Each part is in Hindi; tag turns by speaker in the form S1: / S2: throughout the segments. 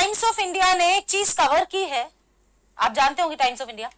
S1: टाइम्स ऑफ इंडिया ने एक चीज कवर की है, आप जानते होंगे टाइम्स ऑफ इंडिया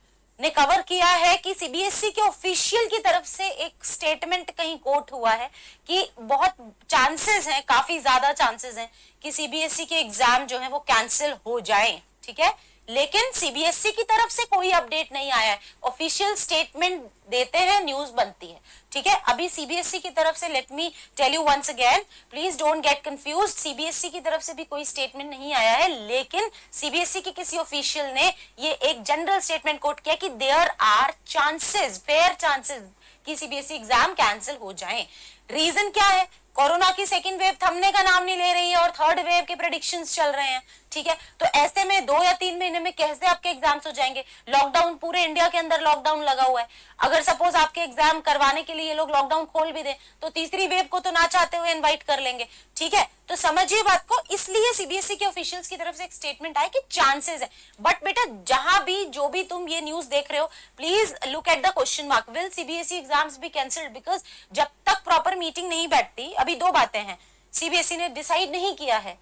S1: ने कवर किया है कि सीबीएसई के ऑफिशियल की तरफ से एक स्टेटमेंट कहीं कोट हुआ है कि बहुत चांसेस हैं, काफी ज्यादा चांसेस हैं कि सीबीएसई के एग्जाम जो है वो कैंसिल हो जाएं, ठीक है। लेकिन सीबीएसई की तरफ से कोई अपडेट नहीं आया है, ऑफिशियल स्टेटमेंट देते हैं, न्यूज बनती है, ठीक है। अभी सीबीएसई की तरफ से, let me tell you once again, please don't get confused, CBSE की तरफ से भी कोई स्टेटमेंट नहीं आया है, लेकिन सीबीएसई के किसी ऑफिशियल ने ये एक जनरल स्टेटमेंट कोट किया कि there are chances, fair chances कि सीबीएसई एग्जाम कैंसिल हो जाएं। रीजन क्या है? कोरोना की सेकेंड वेव थमने का नाम नहीं ले रही है और थर्ड वेव के प्रेडिक्शंस चल रहे हैं, ठीक है। तो ऐसे में 2 या 3 महीने में कैसे आपके एग्जाम्स हो जाएंगे? लॉकडाउन, पूरे इंडिया के अंदर लॉकडाउन लगा हुआ है। अगर सपोज आपके एग्जाम करवाने के लिए ये लोग लॉकडाउन खोल भी दे तो तीसरी वेव को तो ना चाहते हुए इनवाइट कर लेंगे, ठीक है। तो समझिए बात को, इसलिए सीबीएसई के ऑफिशियल्स की तरफ से एक स्टेटमेंट आया कि चांसेस है। बट बेटा, जहां भी जो भी तुम ये न्यूज देख रहे हो, please look at the question mark, will CBSE exams B cancelled? Because जब तक प्रॉपर मीटिंग नहीं बैठती, अभी 2 बातें हैं, सीबीएसई ने डिसाइड नहीं किया है,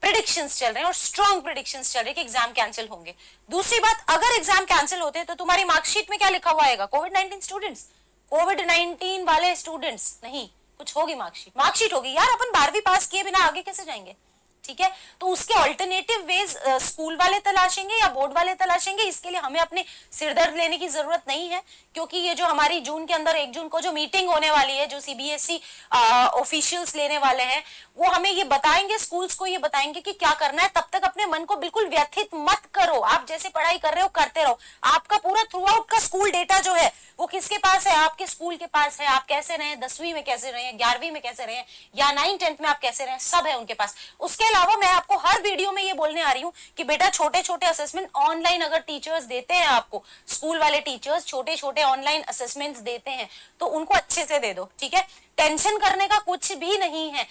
S1: प्रेडिक्शंस चल रहे हैं और स्ट्रॉन्ग प्रेडिक्शंस चल रहे हैं कि एग्जाम कैंसिल होंगे। दूसरी बात, अगर एग्जाम कैंसिल होते हैं तो तुम्हारी मार्कशीट में क्या लिखा हुआ आएगा? कोविड-19 स्टूडेंट्स, कोविड-19 वाले स्टूडेंट्स नहीं, कुछ होगी मार्कशीट, मार्कशीट होगी यार। अपन 12वीं पास किए बिना आगे कैसे जाएंगे, ठीक है। तो उसके ऑल्टरनेटिव वेज स्कूल वाले तलाशेंगे या बोर्ड वाले तलाशेंगे, इसके लिए हमें अपने सिरदर्द लेने की जरूरत नहीं है, क्योंकि ये जो हमारी जून के अंदर 1 जून को जो मीटिंग होने वाली है, जो सीबीएसई ऑफिशियल्स लेने वाले हैं, वो हमें ये बताएंगे, स्कूल्स को ये बताएंगे कि क्या करना है। तब तक अपने मन को बिल्कुल व्यथित मत करो, आप जैसे पढ़ाई कर रहे हो करते रहो। आपका पूरा थ्रू आउट का स्कूल डेटा जो है वो किसके पास है? आपके स्कूल के पास है। आप कैसे रहे, 10वीं में कैसे रहे, 11वीं में कैसे रहे, या 9th-10th में आप कैसे रहे, सब है उनके पास। उसके अलावा मैं आपको हर वीडियो में ये बोलने आ रही हूँ कि बेटा, छोटे छोटे असेसमेंट ऑनलाइन अगर टीचर्स देते हैं आपको, स्कूल वाले टीचर्स छोटे छोटे ऑनलाइन असेसमेंट्स देते हैं, तो उनको अच्छे से दे दो, ठीक है। टेंशन करने का कुछ भी नहीं है।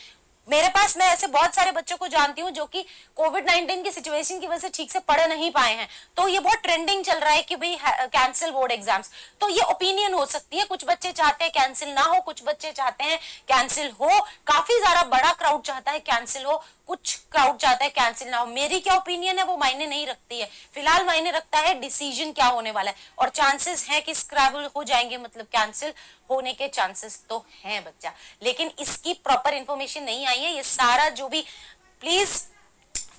S1: मेरे पास, मैं ऐसे बहुत सारे बच्चों को जानती हूँ जो कि कोविड-19 की सिचुएशन की वजह से ठीक से पढ़ नहीं पाए हैं, तो ये बहुत ट्रेंडिंग चल रहा है कि भाई कैंसिल बोर्ड एग्जाम्स। तो ये ओपिनियन हो सकती है, कुछ बच्चे चाहते हैं कैंसिल ना हो, कुछ बच्चे चाहते हैं कैंसिल हो, काफी ज्यादा बड़ा क्राउड चाहता है कैंसिल हो, कुछ क्राउड चाहता है कैंसिल ना हो। मेरी क्या ओपिनियन है वो मायने नहीं रखती है, फिलहाल मायने रखता है डिसीजन क्या होने वाला है। और चांसेस है कि स्क्रैबल हो जाएंगे, मतलब कैंसिल होने के चांसेस तो हैं बच्चा, लेकिन इसकी प्रॉपर इंफॉर्मेशन नहीं आई है। ये सारा जो भी, please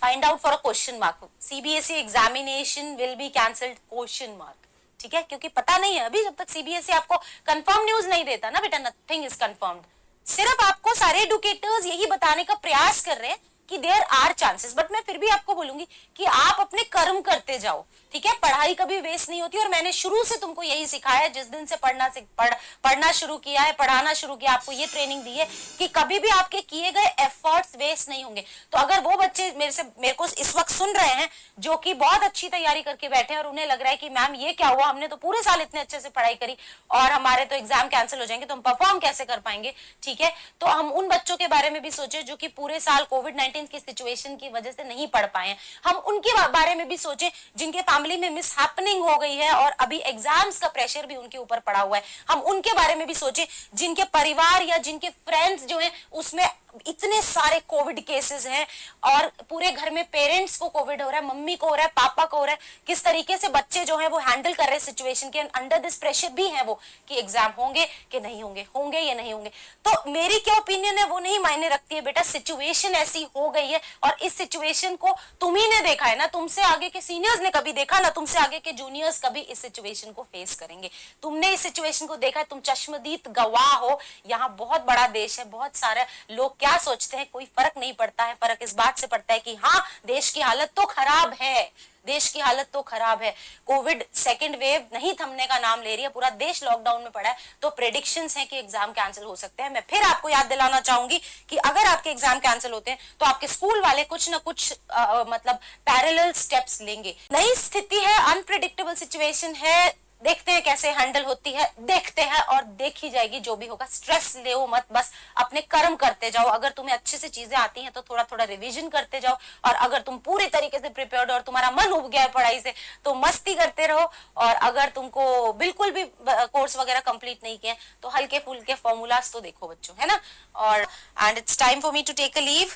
S1: find out for a question mark, CBSE examination will be cancelled question mark, ठीक है। क्योंकि पता नहीं है अभी, जब तक सीबीएसई आपको कंफर्म न्यूज नहीं देता ना बेटा, नथिंग इज कंफर्म्ड। सिर्फ आपको सारे एडुकेटर्स यही बताने का प्रयास कर रहे हैं कि देयर आर चांसेस, बट मैं फिर भी आपको बोलूंगी कि आप अपने कर्म करते जाओ, ठीक है। पढ़ाई कभी वेस्ट नहीं होती, और मैंने शुरू से तुमको यही सिखाया है, जिस दिन से पढ़ना शुरू किया है, पढ़ाना शुरू किया, आपको ये ट्रेनिंग दी है कि कभी भी आपके किए गए एफर्ट्स वेस्ट नहीं होंगे। तो अगर वो बच्चे मेरे को इस वक्त सुन रहे हैं जो कि बहुत अच्छी तैयारी करके बैठे हैं और उन्हें लग रहा है कि मैम ये क्या हुआ, हमने तो पूरे साल इतने अच्छे से पढ़ाई करी और हमारे तो एग्जाम कैंसिल हो जाएंगे, तो हम परफॉर्म कैसे कर पाएंगे, ठीक है। तो हम उन बच्चों के बारे में भी सोचे जो कि पूरे साल कोविड-19 की सिचुएशन की वजह से नहीं पढ़ पाए हैं। हम उनके बारे में भी सोचे जिनके फैमिली में मिस हैपनिंग हो गई है और अभी एग्जाम्स का प्रेशर भी उनके ऊपर पड़ा हुआ है। हम उनके बारे में भी सोचे जिनके परिवार या जिनके फ्रेंड्स जो हैं उसमें इतने सारे कोविड केसेस हैं और पूरे घर में पेरेंट्स को कोविड हो रहा है, मम्मी को हो रहा है, पापा को हो रहा है। किस तरीके से बच्चे जो हैं वो हैंडल कर रहे हैं सिचुएशन के, अंडर दिस प्रेशर भी है वो कि एग्जाम होंगे कि नहीं होंगे, होंगे या नहीं होंगे। तो मेरी क्या ओपिनियन है वो नहीं मायने रखती है बेटा, सिचुएशन ऐसी हो गई है और इस सिचुएशन को तुम ही ने देखा है ना, तुमसे आगे के सीनियर्स ने कभी देखा ना, तुमसे आगे के जूनियर्स कभी इस सिचुएशन को फेस करेंगे। तुमने इस सिचुएशन को देखा है, तुम चश्मदीद गवाह हो। यहाँ बहुत बड़ा देश है, बहुत सारे लोग क्या सोचते हैं कोई फर्क नहीं पड़ता है। फर्क इस बात से पड़ता है कि हाँ, देश की हालत तो खराब है, देश की हालत तो खराब है। कोविड सेकंड वेव नहीं थमने का नाम ले रही है, पूरा देश लॉकडाउन में पड़ा है, तो प्रेडिक्शंस हैं कि एग्जाम कैंसिल हो सकते हैं। मैं फिर आपको याद दिलाना चाहूंगी कि अगर आपके एग्जाम कैंसिल होते हैं तो आपके स्कूल वाले कुछ ना कुछ मतलब पैरेलल स्टेप्स लेंगे। नई स्थिति है, अनप्रेडिक्टेबल सिचुएशन है, देखते हैं कैसे हैंडल होती है, देखते हैं और देखी जाएगी जो भी होगा। स्ट्रेस ले मत, बस अपने कर्म करते जाओ। अगर तुम्हें अच्छे से चीजें आती हैं तो थोड़ा थोड़ा रिवीजन करते जाओ, और अगर तुम पूरे तरीके से प्रिपेयर्ड और तुम्हारा मन उब गया है पढ़ाई से तो मस्ती करते रहो। और अगर तुमको बिल्कुल भी कोर्स वगैरह कंप्लीट नहीं किए तो हल्के फुल्के फॉर्मूलाज तो देखो बच्चों, है ना। और and it's time for me to take a leave.